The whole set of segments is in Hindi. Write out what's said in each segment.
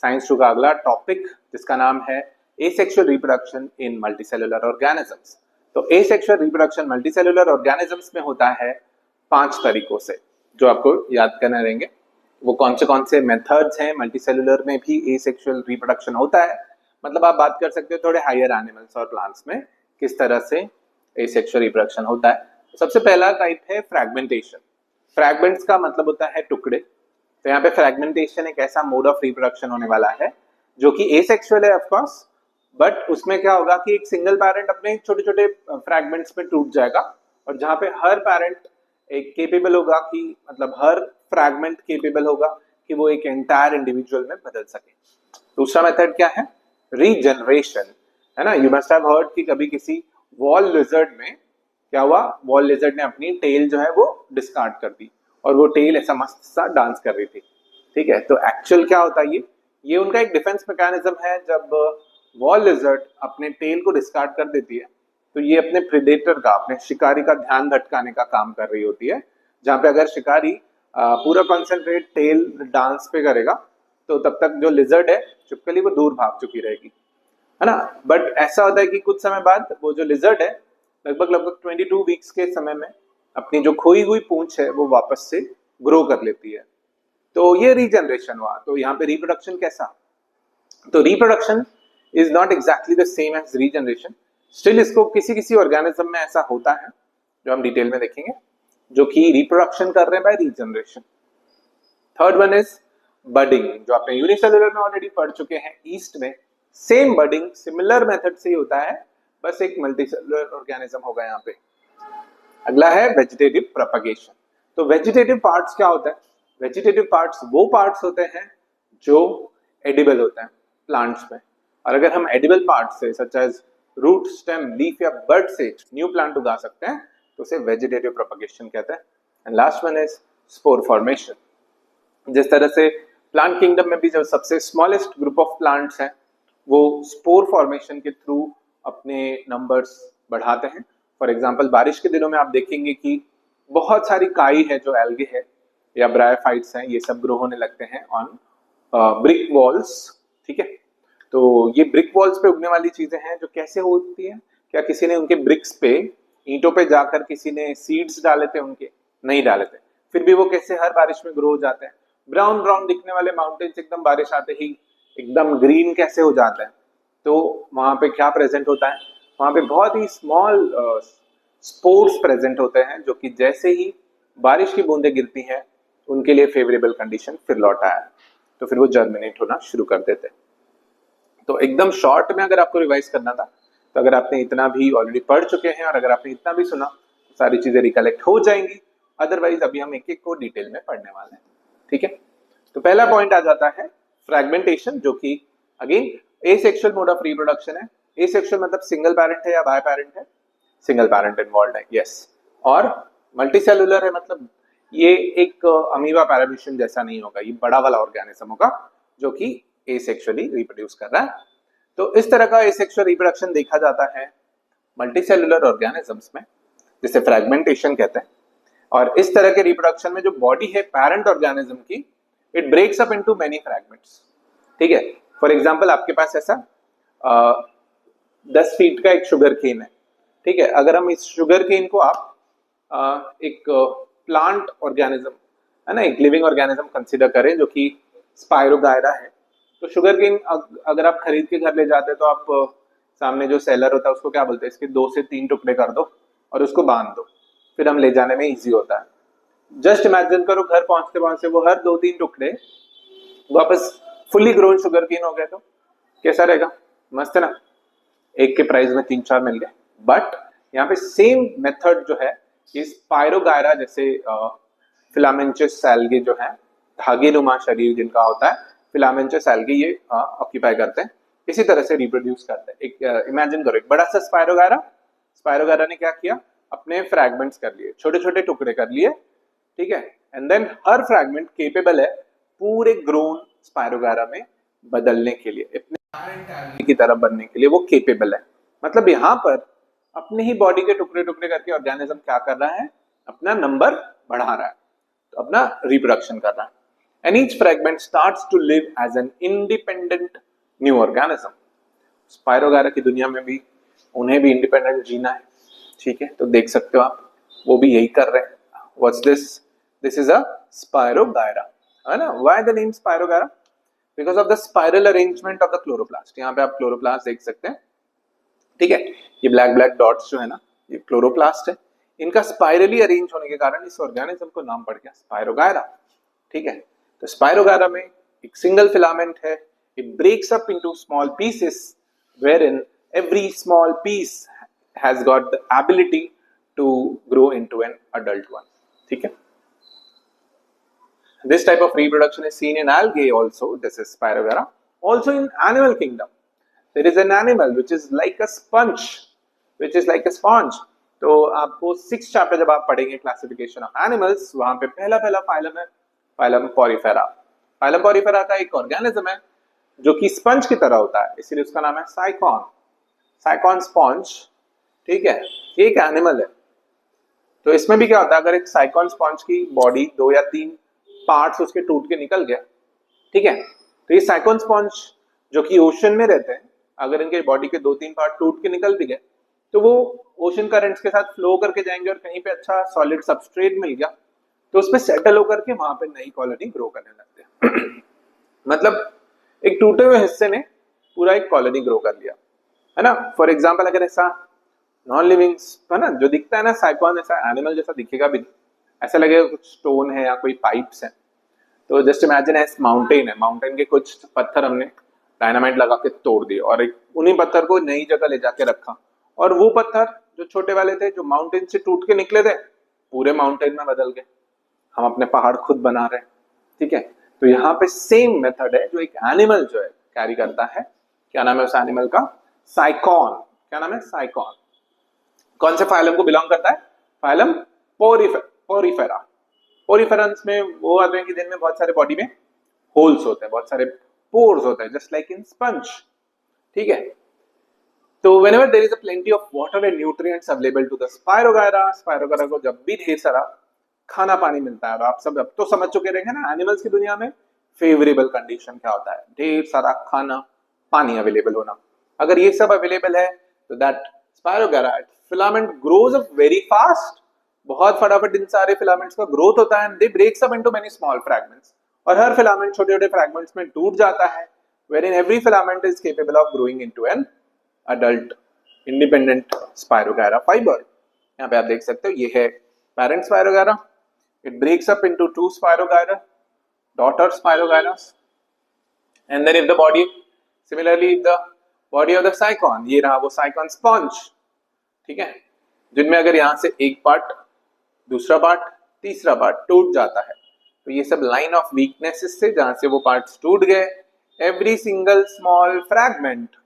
साइंस टू का अगला टॉपिक जिसका नाम है asexual reproduction in multicellular organisms. तो एसेक्सुअल रिप्रोडक्शन मल्टीसेलुलर ऑर्गेनिजम्स में होता है 5 तरीकों से, जो आपको याद करने रहेंगे। वो कौन से मेथड्स हैं। मल्टीसेलुलर में भी एसेक्सुअल रिप्रोडक्शन होता है, मतलब आप बात कर सकते हो थोड़े हायर एनिमल्स और प्लांट्स में किस तरह से एसेक्सुअल रिप्रोडक्शन होता है। सबसे पहला टाइप है फ्रैगमेंटेशन। फ्रैगमेंट्स का मतलब होता है टुकड़े। तो यहाँ पे फ्रैगमेंटेशन एक ऐसा मोड ऑफ रिप्रोडक्शन होने वाला है जो कि एसेक्सुअल है ऑफ कोर्स, बट उसमें क्या होगा कि एक सिंगल पैरेंट अपने छोटे छोटे फ्रैगमेंट्स में टूट जाएगा, और जहां पे हर पैरेंट एक केपेबल होगा कि मतलब हर फ्रैगमेंट केपेबल होगा कि वो एक एंटायर इंडिविजुअल में बदल सके। दूसरा मेथड क्या है? रीजनरेशन, है ना। यू मस्ट हैव हर्ड कि कभी किसी वॉल लिजर्ड में क्या हुआ, वॉल लिजर्ड ने अपनी टेल जो है वो डिस्कार्ड कर दी और वो टेल ऐसा मस्त सा डांस कर रही थी, ठीक है। तो एक्चुअल क्या होता है, ये उनका एक डिफेंस मैकेनिज्म है। जब वॉल लिजर्ड अपने टेल को डिस्कार्ड कर देती है तो ये अपने प्रेडेटर का, अपने शिकारी का ध्यान भटकाने का काम कर रही होती है। जहां पे अगर शिकारी पूरा कॉन्सेंट्रेट टेल डांस पे करेगा तो तब तक जो लिजर्ड है चुपकली वो दूर भाग चुकी रहेगी, है ना। बट ऐसा होता है कि कुछ समय बाद वो जो लिजर्ड है लगभग 22 वीक्स के समय में अपनी जो खोई हुई पूंछ है वो वापस से ग्रो कर लेती है। तो ये रीजनरेशन हुआ। तो यहाँ पे रिप्रोडक्शन कैसा? तो reproduction is not exactly the same as regeneration. Still इसको किसी किसी ऑर्गेनिज्म में ऐसा होता है जो हम डिटेल में देखेंगे, जो कि रिप्रोडक्शन कर रहे हैं by regeneration. Third one is budding, जो आपने यूनिसेलुलर में ऑलरेडी पढ़ चुके हैं ईस्ट में। सेम बडिंग सिमिलर मेथड से ही होता है, बस एक मल्टीसेलुलर ऑर्गेनिज्म होगा यहाँ पे। अगला है वेजिटेटिव प्रोपगेशन। तो वेजिटेटिव पार्ट्स क्या होता है? वेजिटेटिव पार्ट्स वो पार्ट्स होते हैं जो एडिबल होते हैं प्लांट्स में, और अगर हम एडिबल पार्ट से such as root, stem, leaf या बर्ड से न्यू प्लांट उगा सकते हैं तो उसे वेजिटेटिव प्रोपगेशन कहते हैं। And last one is spore formation. जिस तरह से प्लांट किंगडम में भी जो सबसे स्मॉलेस्ट ग्रुप ऑफ प्लांट्स हैं वो स्पोर फॉर्मेशन के थ्रू अपने नंबर्स बढ़ाते हैं। फॉर एग्जाम्पल बारिश के दिनों में आप देखेंगे कि बहुत सारी काई है जो एल्गे है या ब्रायोफाइट्स हैं, ये सब ग्रो होने लगते हैं ऑन ब्रिक वॉल्स, ठीक है। तो ये ब्रिक वॉल्स पे उगने वाली चीजें हैं जो कैसे होती है? क्या किसी ने उनके ब्रिक्स पे, ईंटों पे जाकर किसी ने सीड्स डाले थे? उनके नहीं डाले थे, फिर भी वो कैसे हर बारिश में ग्रो हो जाते हैं। ब्राउन ब्राउन दिखने वाले माउंटेन्स एकदम बारिश आते ही एकदम ग्रीन कैसे हो जाते हैं? तो वहां पे क्या प्रेजेंट होता है? वहां पे बहुत ही स्मॉल स्पोर्स प्रेजेंट होते हैं, जो कि जैसे ही बारिश की बूंदें गिरती हैं उनके लिए फेवरेबल कंडीशन फिर लौट आया, तो फिर वो जर्मिनेट होना शुरू कर देते हैं। तो एकदम शॉर्ट में अगर आपको रिवाइज करना था, तो अगर आपने इतना भी ऑलरेडी पढ़ चुके हैं और अगर आपने इतना भी सुना तो सारी चीजें रिकलेक्ट हो जाएंगी। अदरवाइज अभी हम एक एक को डिटेल में पढ़ने वाले हैं, ठीक है। तो पहला पॉइंट आ जाता है फ्रैगमेंटेशन, जो कि again asexual mode of reproduction है। एसेक्सुअल मतलब सिंगल पैरेंट है या बाय पैरेंट है? सिंगल पैरेंट इन्वॉल्व है, यस। और मल्टीसेलुलर है, मतलब ये एक अमीबा पैरामीशियम जैसा नहीं होगा, ये बड़ा वाला ऑर्गेनिज्म होगा जो कि एसेक्सुअली रिप्रोड्यूस कर रहा है। तो इस तरह का एसेक्सुअल रिप्रोडक्शन देखा जाता है मल्टीसेलुलर ऑर्गेनिजम्स में, जिसे फ्रैगमेंटेशन कहते हैं। और इस तरह के रिप्रोडक्शन में जो बॉडी है पैरेंट ऑर्गेनिज्म की, it breaks up into many fragments, ठीक है। फॉर एग्जांपल आपके पास ऐसा 10 फीट का एक शुगर केन है, ठीक है। अगर हम इस शुगर केन को आप एक प्लांट ऑर्गेनिज्म, है ना, एक लिविंग ऑर्गेनिज्म कंसीडर करें जो कि स्पाइरोगायरा है, तो शुगर केन अगर आप खरीद के घर ले जाते हैं तो आप सामने जो सेलर होता है उसको क्या बोलते हैं, इसके 2 से 3 टुकड़े कर दो और उसको बांध दो, फिर हम ले जाने में इजी होता है। जस्ट इमेजिन करो घर पहुंचते पहुंचते वो हर 2-3 टुकड़े वापस फुल्ली ग्रोन शुगर केन हो गए तो कैसा रहेगा? मस्त है ना, एक के प्राइस में 3-4 मिल गए। बट यहाँ पे सेम मेथड जो है इस पायरोगायरा जैसे फिलामेंचस एल्गे जो है, धागे नुमा शरीर जिनका होता है, फिलामेंचस एल्गे ये ऑक्यूपाई करते हैं, इसी तरह से रिप्रोड्यूस करते हैं। एक इमेजिन करो एक बड़ा सा स्पाइरोगायरा ने क्या किया, अपने फ्रैगमेंट्स कर लिए, छोटे छोटे टुकड़े कर लिए, ठीक है। एंड देन हर फ्रैगमेंट केपेबल है पूरे ग्रोन स्पाइरोगायरा में बदलने के लिए, अपने की तरह बनने के लिए वो केपेबल है। मतलब यहाँ पर अपने ही बॉडी के टुकड़े टुकड़े करके ऑर्गेनिज्म क्या कर रहा है, अपना नंबर बढ़ा रहा है, तो अपना रिप्रोडक्शन कर रहा है। and each fragment starts to live as an independent new organism. Spirogyra की दुनिया में भी उन्हें भी इंडिपेंडेंट जीना है, ठीक है, तो देख सकते हो आप वो भी यही कर रहे हैं। What's this? This is a spirogyra, है ना। Why the name spirogyra? Because of the spiral arrangement of the chloroplast. यहाँ पे आप क्लोरोप्लास्ट देख सकते हैं, ठीक है, ये ब्लैक ब्लैक डॉट्स जो है ना, ये क्लोरोप्लास्ट है। इनका स्पाइरली अरेंज होने के कारण इस ऑर्गेनिज्म को नाम पड़ गया स्पायरोगायरा, ठीक है। तो स्पायरोगायरा में एक सिंगल फिलामेंट है, it breaks up into small pieces wherein every small piece has got the ability to grow into an adult one, ठीक है। This type of reproduction is seen in algae also. This is Spirogyra. Also in animal kingdom, there is an animal which is like a sponge, which is like a sponge. तो आपको 6th चैप्टर जब आप पढ़ेंगे क्लासिफिकेशन ऑफ एनिमल्स, वहां पे पहला फाइलम है फाइलम पॉरीफेरा। फाइलम पॉरीफेरा का एक ऑर्गेनिज्म है जो कि स्पंज की तरह होता है, इसीलिए उसका नाम है साइकॉन, साइकॉन स्पॉन्ज, ठीक है। ये एक एनिमल है। तो इसमें भी क्या होता है, अगर एक साइकॉन स्पॉन्ज की बॉडी 2 या 3 पार्ट्स उसके टूट के निकल गया, ठीक है, तो ये साइकॉन स्पॉन्ज जो कि ओशन में रहते हैं, अगर इनके बॉडी के 2-3 पार्ट टूट के निकल भी गए तो वो ओशन करंट्स के साथ फ्लो करके जाएंगे और कहीं पे अच्छा सॉलिड सबस्ट्रेट मिल गया तो उस पर सेटल होकर के वहां पे नई कॉलोनी ग्रो करने लगते हैं। मतलब एक टूटे हुए हिस्से ने पूरा एक कॉलोनी ग्रो कर लिया, है ना। फॉर एग्जाम्पल अगर ऐसा नॉन लिविंग है ना, जो दिखता है ना साइकॉन, ऐसा एनिमल जैसा दिखेगा भी नहीं, ऐसा लगेगा कुछ स्टोन है या कोई पाइप्स है। तो जस्ट इमेजिन एस माउंटेन है, माउंटेन के कुछ पत्थर हमने डायनामाइट लगा के तोड़ दिए और एक उन्हीं पत्थर को नई जगह ले जाके रखा, और वो पत्थर जो छोटे वाले थे जो माउंटेन से टूट के निकले थे पूरे माउंटेन में बदल गए, हम अपने पहाड़ खुद बना रहे हैं, ठीक है। तो यहाँ पे सेम मेथड है जो एक एनिमल जो है कैरी करता है। क्या नाम है उस एनिमल का? साइकॉन। क्या नाम है? साइकॉन। कौन से फाइलम को बिलोंग करता है? Phylum Porifera. पोरीफेरंस में वो आते हैं कि जिनमें बहुत सारे बॉडी में होल्स होते हैं, बहुत सारे पोर्स होते हैं, जस्ट लाइक इन स्पंज, ठीक है। तो whenever there is a plenty of water and nutrients available to the spirogyra को जब भी ढेर सारा खाना पानी मिलता है, और आप सब अब तो समझ चुके रहेंगे ना एनिमल्स की दुनिया में फेवरेबल कंडीशन क्या होता है, ढेर सारा खाना पानी अवेलेबल होना। अगर ये सब अवेलेबल है तो that spirogyra filament grows up very fast, बहुत फटाफट इन सारे फिलामेंट्स का ग्रोथ होता है, and they breaks up into many small fragments, और हर फिलामेंट छोटे छोटे फ्रैगमेंट्स में टूट जाता है, wherein every filament is capable of growing into an adult independent Spirogyra fiber। यहाँ पे आप देख सकते हो ये है parent Spirogyra, it breaks up into 2 Spirogyra, daughter Spirogyras, and then if the body, similarly if the body of the Saicon, ये रहा वो Saicon sponge, ठीक है, जिनमें अगर यहाँ से एक पार्ट, दूसरा पार्ट, तीसरा पार्ट टूट जाता है तो ये सब लाइन ऑफ वीकनेसेस से जहां से वो पार्ट्स टूट गए, every single small fragment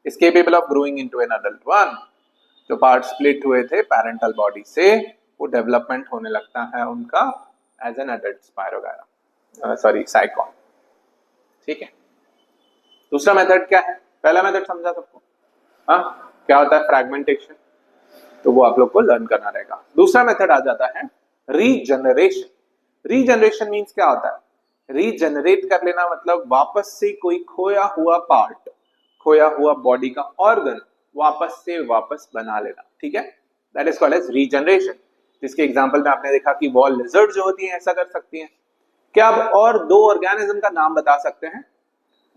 is capable of growing into an adult one। जो पार्ट स्प्लिट हुए थे पैरेंटल बॉडी से वो डेवलपमेंट होने लगता है उनका as an adult spirogyra, sorry sycon, ठीक है। दूसरा मेथड क्या है? पहला मेथड समझा सबको, हाँ, क्या होता है फ्रैगमेंटेशन, तो वो आप लोग को लर्न करना रहेगा। दूसरा मेथड आ जाता है रीजनरेशन। रीजनरेशन मीन्स क्या होता है? रीजनरेट कर लेना मतलब वापस से कोई खोया हुआ पार्ट, खोया हुआ बॉडी का ऑर्गन वापस से वापस बना लेना, ठीक है, that is called as regeneration. जिसके एग्जांपल में आपने देखा कि वॉल लिजर्ड जो होती हैं ऐसा कर सकती हैं। क्या आप और 2 ऑर्गेनिज्म का नाम बता सकते हैं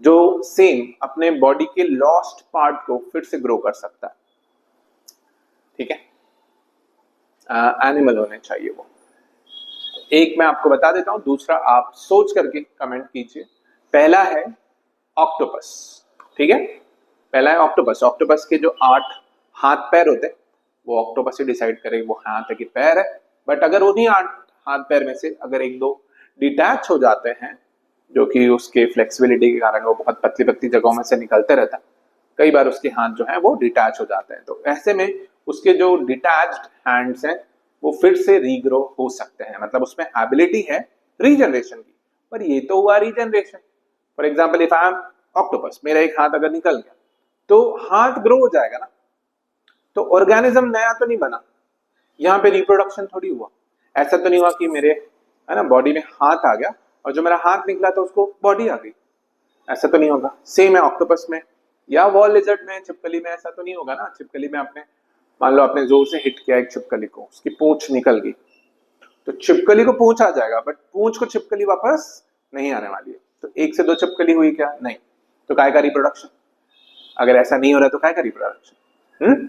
जो सेम अपने बॉडी के लॉस्ट पार्ट को फिर से ग्रो कर सकता है, ठीक है, एनिमल होने चाहिए वो। एक मैं आपको बता देता हूं, दूसरा आप सोच करके कमेंट कीजिए। पहला है ऑक्टोपस, ठीक है, पहला है ऑक्टोपस। ऑक्टोपस के जो 8 हाथ पैर होते हैं वो ऑक्टोपस ही डिसाइड करे वो हाथ है कि पैर है। बट अगर उन्हीं 8 हाथ पैर में से अगर 1-2 डिटैच हो जाते हैं, जो कि उसके फ्लेक्सिबिलिटी के कारण वो बहुत पतली पतली जगहों में से निकलते रहता है, कई बार उसके हाथ जो है वो डिटैच हो जाते हैं, तो ऐसे में उसके जो डिटैच्ड हैंड्स हैं वो फिर से रीग्रो हो सकते हैं, मतलब उसमें एबिलिटी है रीजनरेशन की। पर ये तो हुआ regeneration. For example if I am octopus, मेरा एक हाथ अगर निकल गया तो हाथ ग्रो हो जाएगा ना, तो ऑर्गेनिज्म नया तो नहीं बना, यहाँ पे रिप्रोडक्शन थोड़ी हुआ। ऐसा तो नहीं हुआ कि मेरे है ना बॉडी में हाथ आ गया और जो मेरा हाथ निकला था उसको बॉडी आ गई, ऐसा तो नहीं होगा। सेम है ऑक्टोपस में या वॉल लिजर्ड में, छिपकली में ऐसा तो नहीं होगा ना। छिपकली में आपने मान लो आपने जोर से हिट किया एक छिपकली को, उसकी पूंछ निकल गई, तो छिपकली को पूंछ आ जाएगा, बट पूंछ को छिपकली वापस नहीं आने वाली है। तो एक से दो छिपकली हुई क्या? नहीं। तो काय का रिप्रोडक्शन? अगर ऐसा नहीं हो रहा तो काय का रिप्रोडक्शन?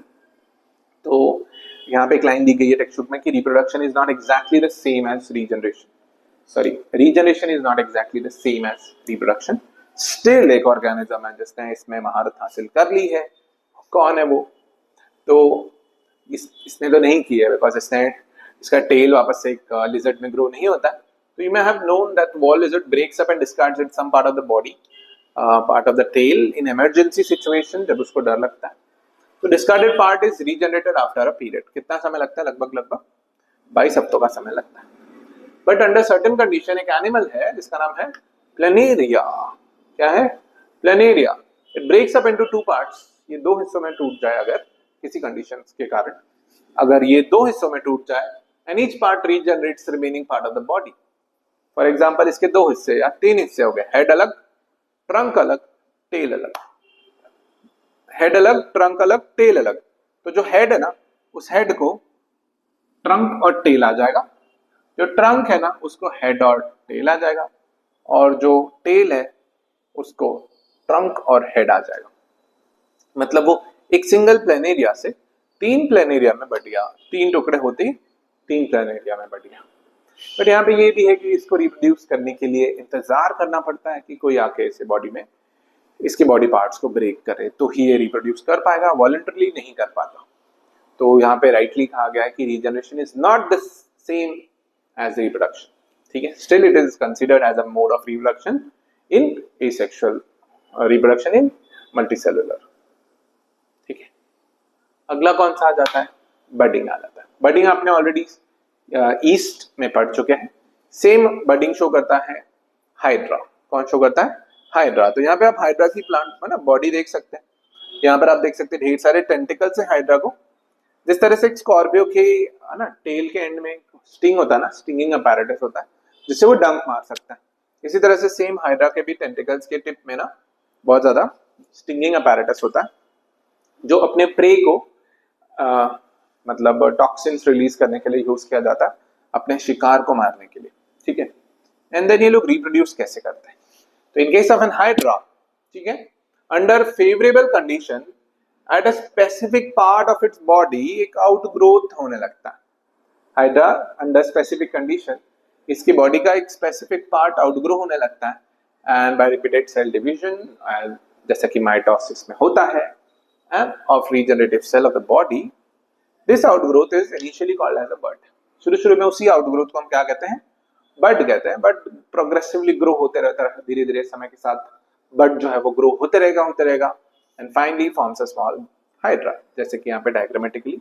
तो यहाँ पे एक लाइन दी गई है टेक्स्ट बुक में कि reproduction is not exactly the same as regeneration. Sorry, regeneration is not exactly the same as reproduction. Still एक ऑर्गेनिज्म है जिसने इसमें महारत हासिल कर ली है। कौन है वो? तो इसने तो नहीं की है, बिकॉज इसका टेल वापस से एक लिजर्ड में ग्रो नहीं होता। तो you may have known that wall lizard breaks up and discards it some part of the body, part of the tail in emergency situation, जब उसको डर लगता है। तो discarded part is regenerated after a period. कितना समय लगता है? लगभग 22 हफ्तों का समय लगता है। बट अंडर सर्टेन कंडीशन एक एनिमल है जिसका नाम है प्लेनेरिया। क्या है? Planaria. It breaks up into two parts. ये दो हिस्सों में टूट जाए अगर किसी कंडीशन के कारण, अगर ये दो हिस्सों में टूट जाए, and each part regenerates remaining part of the body. For example इसके दो हिस्से या तीन हिस्से हो गए, हेड अलग, ट्रंक अलग, टेल अलग। हेड अलग, ट्रंक अलग, टेल अलग। तो जो हेड है ना, उस हेड को ट्रंक और टेल आ जाएगा, जो ट्रंक है ना उसको हेड और टेल आ जाएगा, और जो टेल है उसको ट्रंक और हेड आ जाएगा। मतलब वो एक सिंगल प्लेनेरिया से तीन प्लेनेरिया में बट गया, तीन टुकड़े होते तीन प्लेनेरिया में बट गया। बट यहाँ पे ये भी है कि इसको रिप्रोड्यूस करने के लिए इंतजार करना पड़ता है कि कोई आके इसे बॉडी में इसके बॉडी पार्ट्स को ब्रेक करे तो ही ये रिप्रोड्यूस कर पाएगा, वॉलंटरली नहीं कर पाता। तो यहाँ पे राइटली कहा गया है कि regeneration is not the same as reproduction. ठीक है, still it is considered as a mode of reproduction in asexual reproduction in multicellular. ठीक है, अगला कौन सा आ जाता है? बडिंग आ जाता है। बडिंग आपने ऑलरेडी ईस्ट में पढ़ चुके हैं। सेम बडिंग शो करता है हाइड्रा। कौन शो करता है? हाइड्रा। तो यहाँ पे आप हाइड्रा की प्लांट ना बॉडी देख सकते हैं। यहाँ पर आप देख सकते हैं ढेर सारे टेंटिकल्स है हाइड्रा को। जिस तरह से स्कॉर्पियो के ना टेल के एंड में स्टिंग होता है ना, स्टिंगिंग अपैरेटस होता है जिससे वो डंक मार सकता है। इसी तरह से सेम हाइड्रा के भी टेंटिकल्स के टिप में ना बहुत ज्यादा स्टिंगिंग अपैरेटस होता है जो अपने प्रे को मतलब टॉक्सिन्स रिलीज करने के लिए यूज किया जाता है अपने शिकार को मारने के लिए। ठीक है, एंड देन ये लोग रिप्रोड्यूस कैसे करते हैं? तो in case of an hydra, ठीक है, under favourable condition at a specific part of its body एक आउटग्रोथ होने लगता है। हाइड्रा अंडर स्पेसिफिक कंडीशन इसकी बॉडी का एक स्पेसिफिक पार्ट आउटग्रो होने लगता है and by repeated cell division, जैसा कि माइटोसिस में होता है, and of regenerative cell of the body, this outgrowth is initially called as a bud। शुरू में उसी आउटग्रोथ को हम क्या कहते हैं? बड कहते हैं। बट प्रोग्रेसिवली ग्रो होते रहता है, धीरे धीरे समय के साथ बड जो है वो ग्रो होते रहेगा and finally forms a small hydra, जैसे कि यहाँ पे डायग्रामेटिकली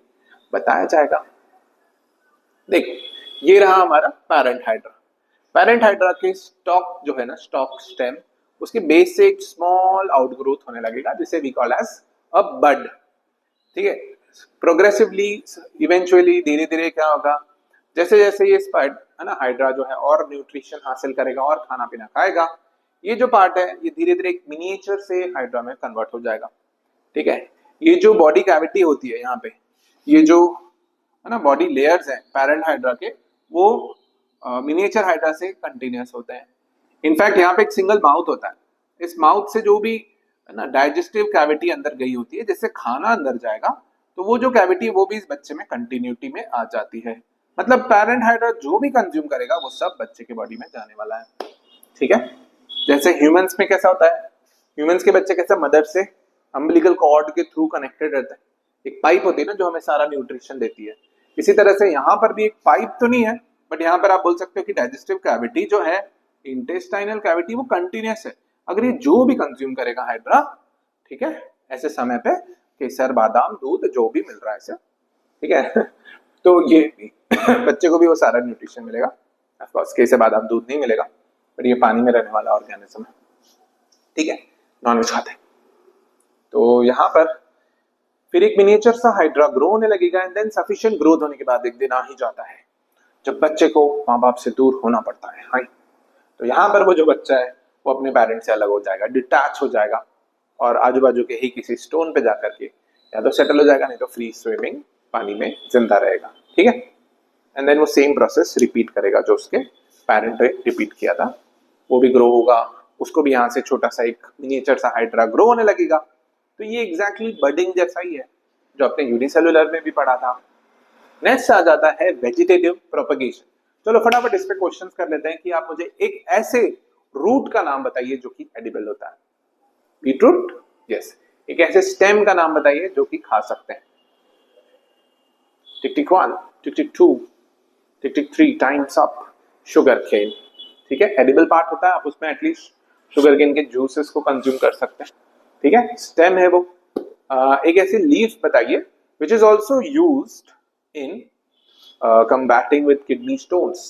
बताया जाएगा। देखो ये रहा हमारा पैरेंट हाइड्रा। पैरेंट हाइड्रा के स्टॉक जो है ना, स्टॉक स्टेम, उसके बेस से एक स्मॉल आउटग्रोथ होने लगेगा जिसे वी कॉल एज अ बड। ठीक है, प्रोग्रेसिवली इवेंचुअली धीरे धीरे क्या होगा, जैसे जैसे ये स्पाइड है ना हाइड्रा जो है और न्यूट्रिशन हासिल करेगा और खाना पीना खाएगा, ये जो पार्ट है ये धीरे धीरे एक मिनिएचर से हाइड्रा में कन्वर्ट हो जाएगा। ठीक है, ये जो बॉडी कैविटी होती है यहाँ पे, ये जो है ना बॉडी लेयर्स हैं पैरेंट हाइड्रा के, वो मिनिएचर हाइड्रा से कंटिन्यूअस होते हैं। इनफैक्ट यहाँ पे एक सिंगल माउथ होता है। इस माउथ से जो भी है ना डाइजेस्टिव कैविटी अंदर गई होती है, जिससे खाना अंदर जाएगा, तो वो जो कैविटी है वो भी इस बच्चे में कंटिन्यूटी में आ जाती है। मतलब पैरेंट हाइड्रा जो भी कंज्यूम करेगा वो सब बच्चे के बॉडी में जाने वाला है। ठीक है, जैसे ह्यूमंस में कैसा होता है, ह्यूमंस के बच्चे कैसे मदर से अम्बिलिकल कॉर्ड के थ्रू कनेक्टेड रहते हैं, एक पाइप होती है ना जो हमें सारा न्यूट्रिशन देती है। इसी तरह से यहाँ पर भी एक पाइप तो नहीं है, बट यहाँ पर आप बोल सकते हो कि डाइजेस्टिव कैविटी जो है, इंटेस्टाइनल कैविटी, वो कंटिन्यूअस है। अगर ये जो भी कंज्यूम करेगा हाइड्रा, ठीक है, ऐसे समय पे केसर, बादाम, दूध जो भी मिल रहा है इसे, ठीक है, तो ये बच्चे को भी वो सारा न्यूट्रिशन मिलेगा। ऑफ कोर्स केसर, बादाम, दूध नहीं मिलेगा, पर ये पानी में रहने वाला ऑर्गेनिज्म है। ठीक है, नॉनवेज खाते हैं। तो यहाँ पर फिर एक मिनिएचर सा हाइड्रा ग्रो होने लगेगा एंड देन सफिशिएंट ग्रोथ होने के बाद एक दिन आ ही जाता है जब बच्चे को माँ बाप से दूर होना पड़ता है। हाँ, तो यहाँ पर वो जो बच्चा है वो अपने पेरेंट्स से अलग हो जाएगा, डिटैच हो जाएगा और आजू बाजू के ही किसी स्टोन पे जाकर के या तो सेटल हो जाएगा, नहीं तो फ्री स्विमिंग पानी में जिंदा रहेगा। ठीक है, एंड देन वो सेम प्रोसेस रिपीट करेगा जो उसके पेरेंट ने रिपीट किया था। वो भी ग्रो होगा, उसको भी यहाँ से छोटा सा एक मिनिएचर सा हाइड्रा ग्रो होने लगेगा। तो ये एग्जैक्टली बडिंग जैसा ही है जो आपने यूनिसेलुलर में भी पढ़ा था। नेक्स्ट आ जाता है वेजिटेटिव प्रोपगेशन। चलो फटाफट इस पे क्वेश्चंस कर लेते हैं कि आप मुझे एक ऐसे रूट का नाम बताइए जो कि एडिबल होता है। Beetroot, yes. एक ऐसे स्टेम का नाम बताइए जो कि खा सकते हैं। टिक टिक 1, टिक टिक 2, टिक टिक 3, टाइम्स अप। शुगर केन, ठीक है, एडिबल पार्ट होता है, आप उसमें एटलीस्ट शुगर केन के जूसेस को कंज्यूम कर सकते हैं। ठीक है, स्टेम है वो। एक ऐसी लीफ बताइए which is also used in combating with kidney stones.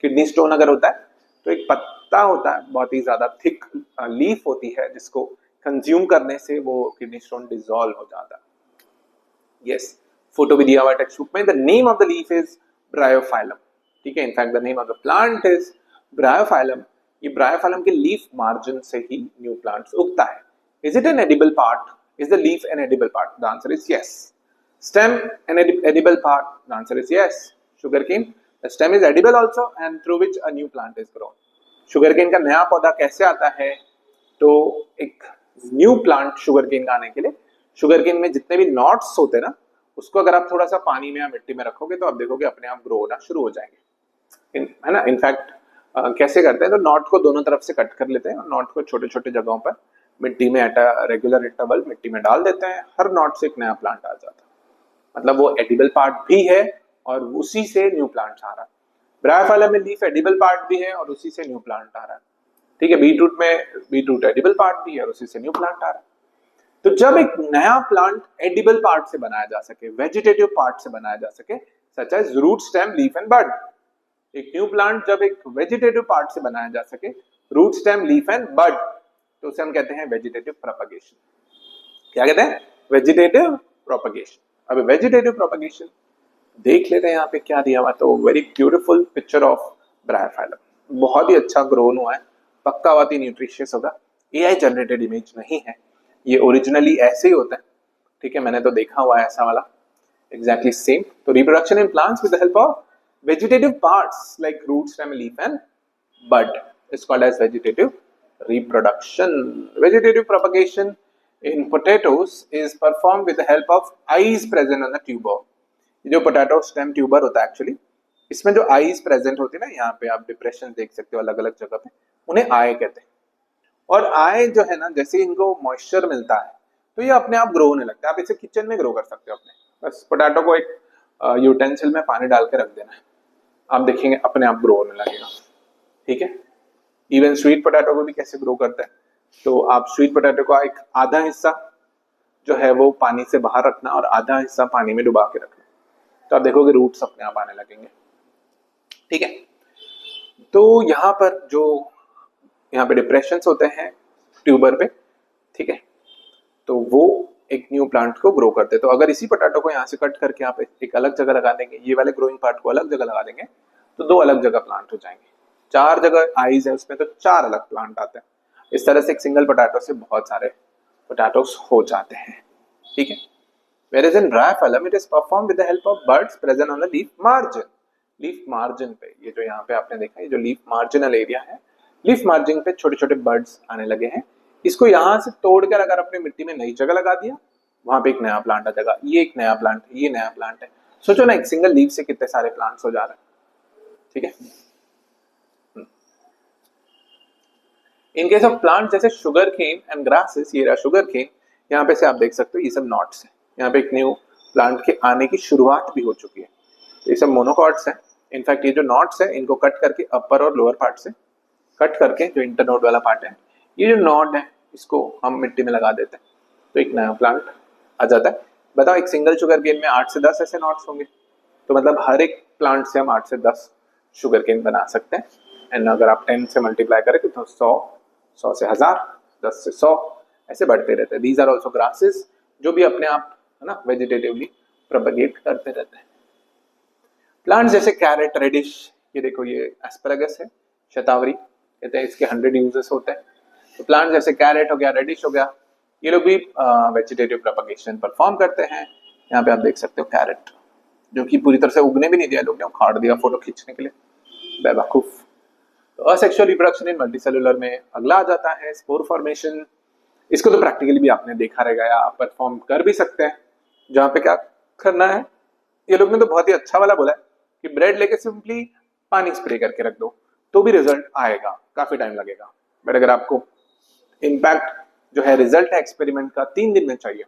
Kidney stone अगर होता है तो एक पत्ता होता है, बहुत ही ज्यादा थिक लीफ होती है, जिसको कंज्यूम करने से वो किडनी स्टोन डिसॉल्व हो जाता है। यस, फोटो भी दिया हुआ टेक्स्ट बुक में। The name of the leaf is bryophyllum. ठीक है, in fact the name of the plant is bryophyllum. ये ब्रायोफाइलम के लीफ मार्जिन से ही न्यू प्लांट्स उगता है। Is it an edible part? Is the leaf an edible part? The answer is yes. Stem an edible part? The answer is yes. Sugarcane, the stem is edible also and through which a new plant is grown. Sugarcane का नया पौधा कैसे आता है? तो एक न्यू प्लांट शुगरकेन का आने के लिए शुगरकेन में जितने भी नॉट्स होते हैं ना, उसको अगर आप थोड़ा सा पानी में या मिट्टी में रखोगे तो आप देखोगे अपने आप ग्रो होना शुरू हो जाएंगे, है ना। इनफैक्ट कैसे करते हैं, तो नॉट को दोनों तरफ से कट कर लेते हैं और नॉट को छोटे छोटे जगहों पर मिट्टी में एट रेगुलर इंटरवल मिट्टी में डाल देते हैं। हर नॉट से एक नया प्लांट आ जाता है। मतलब वो एडिबल पार्ट भी है और उसी से न्यू प्लांट आ रहा है। ब्रायोफाइलम में लीफ एडिबल पार्ट भी है और उसी से न्यू प्लांट आ रहा है। ठीक है, बीटरूट में बीटरूट एडिबल पार्ट भी है और उसी से न्यू प्लांट आ रहा है। तो जब एक नया प्लांट एडिबल पार्ट से बनाया जा सके, वेजिटेटिव पार्ट से बनाया जा सके, such as root, stem, leaf and bud, एक न्यू प्लांट जब एक वेजिटेटिव पार्ट से बनाया जा सके, रूट, स्टेम, लीफ एंड बड, तो उसे हम कहते हैं वेजिटेटिव प्रोपगेशन। क्या कहते हैं? Vegetative propagation. अब वेजिटेटिव प्रोपगेशन देख लेते हैं यहाँ पे क्या दिया हुआ। तो very beautiful picture of Bryophyllum, बहुत ही अच्छा ग्रोन हुआ है, पक्का बहुत ही न्यूट्रिशियस होगा। एआई जनरेटेड इमेज नहीं है, ये ओरिजिनली ऐसे ही होता है। ठीक है, मैंने तो देखा हुआ है ऐसा वाला, एग्जैक्टली सेम। तो reproduction in plants with the help of vegetative parts like root, stem, leaf and bud is called as vegetative reproduction. Vegetative propagation in potatoes is performed with the help of eyes present on the tuber. जो पोटैटो स्टेम ट्यूबर होता है एक्चुअली, इसमें जो आईज प्रेजेंट होती है ना, यहाँ पे आप डिप्रेशन देख सकते हो अलग अलग जगह पे, उन्हें आय कहते हैं। और आय जो है ना, जैसे इनको मॉइस्चर मिलता है तो ये अपने आप ग्रो होने लगता है। आप इसे किचन में ग्रो कर सकते हो अपने, बस पोटैटो को एक यूटेंसिल में पानी डाल के रख देना है, आप देखेंगे अपने आप ग्रो होने लगेगा। ठीक है, इवन स्वीट पोटैटो को भी कैसे ग्रो करता है, तो आप स्वीट पोटैटो का एक आधा हिस्सा जो है वो पानी से बाहर रखना और आधा हिस्सा पानी में डुबा के रखना, तो आप देखोगे रूट्स अपने आप आने लगेंगे। ठीक है, तो यहाँ पर जो यहाँ पे डिप्रेशंस होते हैं ट्यूबर पे, ठीक है, तो वो एक न्यू प्लांट को ग्रो करते हैं। तो अगर इसी पोटैटो को यहाँ से कट करके आप एक अलग जगह लगा देंगे, ये वाले ग्रोइंग पार्ट को अलग जगह लगा देंगे, तो दो अलग जगह प्लांट हो जाएंगे। 4 जगह आईज है उसमें, तो 4 अलग प्लांट आते हैं। इस तरह से एक सिंगल पोटैटो से बहुत सारे पोटैटोस हो जाते हैं। ठीक है, whereas in Rhizophilum it is performed with the help of buds present on the leaf margin. Leaf margin पे, ये जो यहाँ पे आपने देखा, ये जो लीफ मार्जिनल एरिया है, लीफ मार्जिन पे छोटे छोटे बर्ड्स आने लगे हैं। इसको यहाँ से तोड़कर अगर अपने मिट्टी में नई जगह लगा दिया, वहां पे एक नया प्लांट आ जाएगा। ये एक नया प्लांट है, ये नया प्लांट है। सोचो ना, एक सिंगल लीफ से कितने सारे प्लांट्स हो जा रहे हैं। ठीक है, इन केस ऑफ प्लांट जैसे शुगर केन एंड ग्रासेस, ये रहा शुगर केन, यहाँ पे से आप देख सकते हो ये सब नॉट्स है। यहाँ पे एक न्यू प्लांट के आने की शुरुआत भी हो चुकी है। तो ये सब मोनोकॉट्स हैं। इनफैक्ट ये जो नॉट्स है, इनको कट करके अपर और लोअर पार्ट से कट करके, जो इंटरनोड वाला पार्ट है, ये जो नॉड है, इसको हम मिट्टी में लगा देते हैं, तो एक नया प्लांट आ जाता है। बताओ, एक सिंगल शुगर केन में 8 से 10 ऐसे नॉट्स होंगे, तो मतलब हर एक प्लांट से हम 8 से 10 शुगर केन बना सकते हैं। एंड अगर आप 10 से मल्टीप्लाई करें तो 100 से 1000, 10 से 100 ऐसे बढ़ते रहते हैं। दीज आर ऑल्सो ग्रासेस, जो भी अपने आप, है ना, वेजिटेटिवली प्रोपगेट करते रहते हैं। प्लांट्स जैसे कैरेट, रेडिश, ये देखो, ये एस्पैरागस है, शतावरी, कहते हैं इसके 100 यूजेस होते हैं। तो प्लांट जैसे कैरेट हो गया, रेडिश हो गया, ये लोग भी वेजिटेटिव प्रोपगेशन परफॉर्म करते हैं। यहाँ पे आप देख सकते हो कैरेट, जो कि पूरी तरह से उगने भी नहीं दिया लोग ने, उखाड़ दिया फोटो खींचने के लिए, बेवकूफ। तो असेक्सुअल रिप्रोडक्शन इन मल्टीसेलुलर में अगला आ जाता है स्पोर फॉर्मेशन। इसको तो प्रैक्टिकली भी आपने देखा रहेगा या आप परफॉर्म कर भी सकते हैं, जहाँ पे क्या करना है, ये लोग ने तो बहुत ही अच्छा वाला बोला है कि ब्रेड लेके सिंपली पानी स्प्रे करके रख दो तो भी रिजल्ट आएगा, काफी टाइम लगेगा, बट अगर आपको इम्पैक्ट जो है रिजल्ट है एक्सपेरिमेंट का 3 दिन में चाहिए,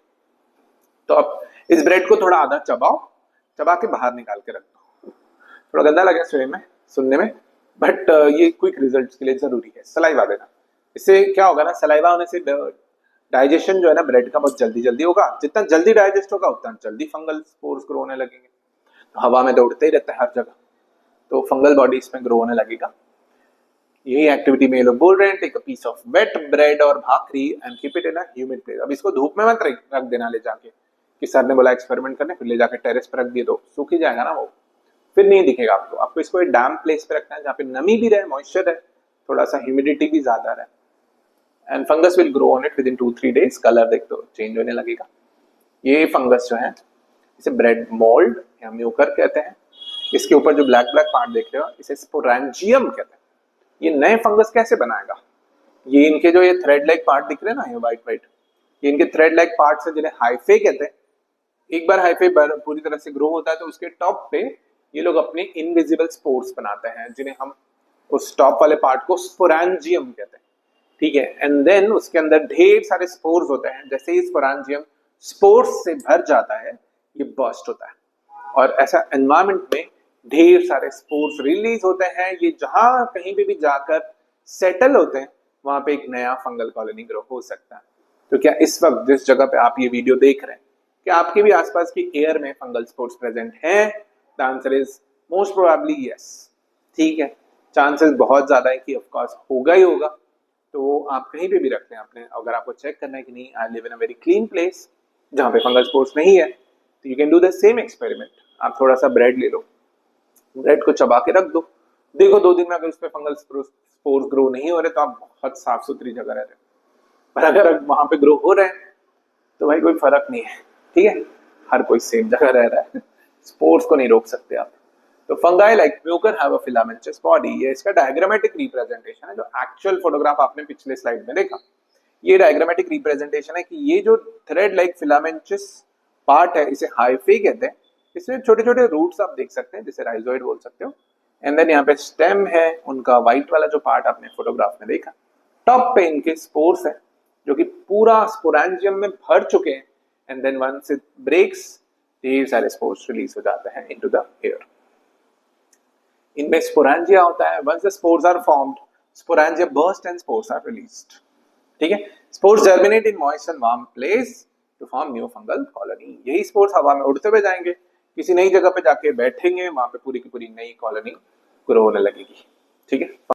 तो आप इस ब्रेड को थोड़ा आधा चबाओ, चबा के बाहर निकाल के रख दो। थोड़ा गंदा लगे सुनने में, बट ये क्विक रिजल्ट के लिए जरूरी है। सलाइवा देना, इससे क्या होगा ना, सलाइवा होने से डाइजेशन जो है ना ब्रेड का बहुत जल्दी होगा। जितना जल्दी डाइजेस्ट होगा उतना जल्दी फंगल स्पोर्स ग्रो होने लगेंगे। तो हवा में तो उड़ते ही रहता है हर जगह, तो फंगल बॉडी इसमें ग्रो होने लगेगा। यही एक्टिविटी में ये लोग बोल रहे हैं, take a piece of wet bread और bhakri and keep it in a humid place. अब इसको धूप में मत रख देना ले जाके, कि सर ने बोला एक्सपेरिमेंट करने, फिर ले जाके टेरेस पर रख दिए तो सूख ही जाएगा ना वो, फिर नहीं दिखेगा आपको। आपको इसको एक डैम्प प्लेस पे रखना है जहाँ पे नमी भी रहे, मॉइस्चर रहे, थोड़ा सा ह्यूमिडिटी भी ज्यादा रहे, and fungus will grow on it with in 2-3 days। Colour देख तो चेंज होने लगेगा। ये फंगस जो है इसे ब्रेड मोल्ड या म्यूकर कहते हैं। इसके ऊपर जो ब्लैक पार्ट देख रहे हो इसे स्पोरेंजियम कहते हैं। ये नए फंगस कैसे बनाएगा, ये इनके जो ये थ्रेड लाइक पार्ट दिख रहे हैं ना, ये व्हाइट, ये इनके थ्रेड लाइक पार्ट है जिन्हें हाइफे कहते हैं। एक बार हाइफे पूरी तरह से ग्रो होता है तो उसके टॉप पे ये लोग अपने इनविजिबल स्पोर्स बनाते हैं, जिन्हें हम उस टॉप वाले पार्ट को स्पोरेंजियम कहते हैं, ठीक है। एंड देन उसके अंदर ढेर सारे स्पोर्स होते हैं। जैसे ही स्पोरेंजियम स्पोर्स से भर जाता है ये बर्स्ट होता है, और ऐसा एनवायरमेंट में ढेर सारे स्पोर्स रिलीज होते हैं। ये जहां कहीं पे भी जाकर सेटल होते हैं वहां पे एक नया फंगल कॉलोनी ग्रो हो सकता है। तो क्या इस वक्त जिस जगह पे आप ये वीडियो देख रहे हैं, क्या आपके भी आसपास की एयर में फंगल स्पोर्स प्रेजेंट हैं? The answer is most probably yes, ठीक है। चांसेस बहुत ज्यादा है कि ऑफ कोर्स होगा ही होगा। तो आप कहीं पे भी रखते हैं अपने, अगर आपको चेक करना है कि नहीं I live in a very clean place जहाँ पे फंगल स्पोर्स नहीं है, तो you can do the same experiment. आप थोड़ा सा ब्रेड ले लो, ब्रेड को चबा के रख दो, देखो 2 दिन में अगर उस पर फंगल स्पोर्स ग्रो नहीं हो रहे तो आप बहुत साफ सुथरी जगह रह रहे हो। पर अगर वहां पे ग्रो हो रहे हैं तो भाई कोई फर्क नहीं है, ठीक है, हर कोई सेम जगह रह रहा है, स्पोर्स को नहीं रोक सकते आप। तो fungi like Mucor have a filamentous body, ये इसका डायग्रामेटिक रिप्रेजेंटेशन है। जो एक्चुअल फोटोग्राफ आपने पिछले स्लाइड में देखा, ये डायग्रामेटिक रिप्रेजेंटेशन है कि ये जो थ्रेड लाइक फिलामेंटस पार्ट है इसे हाइफे कहते हैं। इसमें छोटे छोटे रूट्स आप देख सकते हैं, जिसे राइजोइड बोल सकते हो। एंड देन यहाँ पे स्टेम है, उनका व्हाइट वाला जो पार्ट आपने फोटोग्राफ में देखा। टॉप पे इनके स्पोर्स है जो कि पूरा स्पोरेंजियम में भर चुके हैं, and then once it breaks ढेर सारे स्पोर्स रिलीज हो जाते हैं इनटू द एयर। इनमें स्पोरेंजिया होता है। Once the spores are formed, sporangia burst and spores are released, ठीक है। Spores germinate in moist and warm place to form new fungal colony. यही स्पोर्स हवा में उड़ते हुए जाएंगे, किसी नई जगह पे जाके बैठेंगे, वहां पे पूरी की पूरी नई कॉलोनी ग्रो होने लगेगी, ठीक है।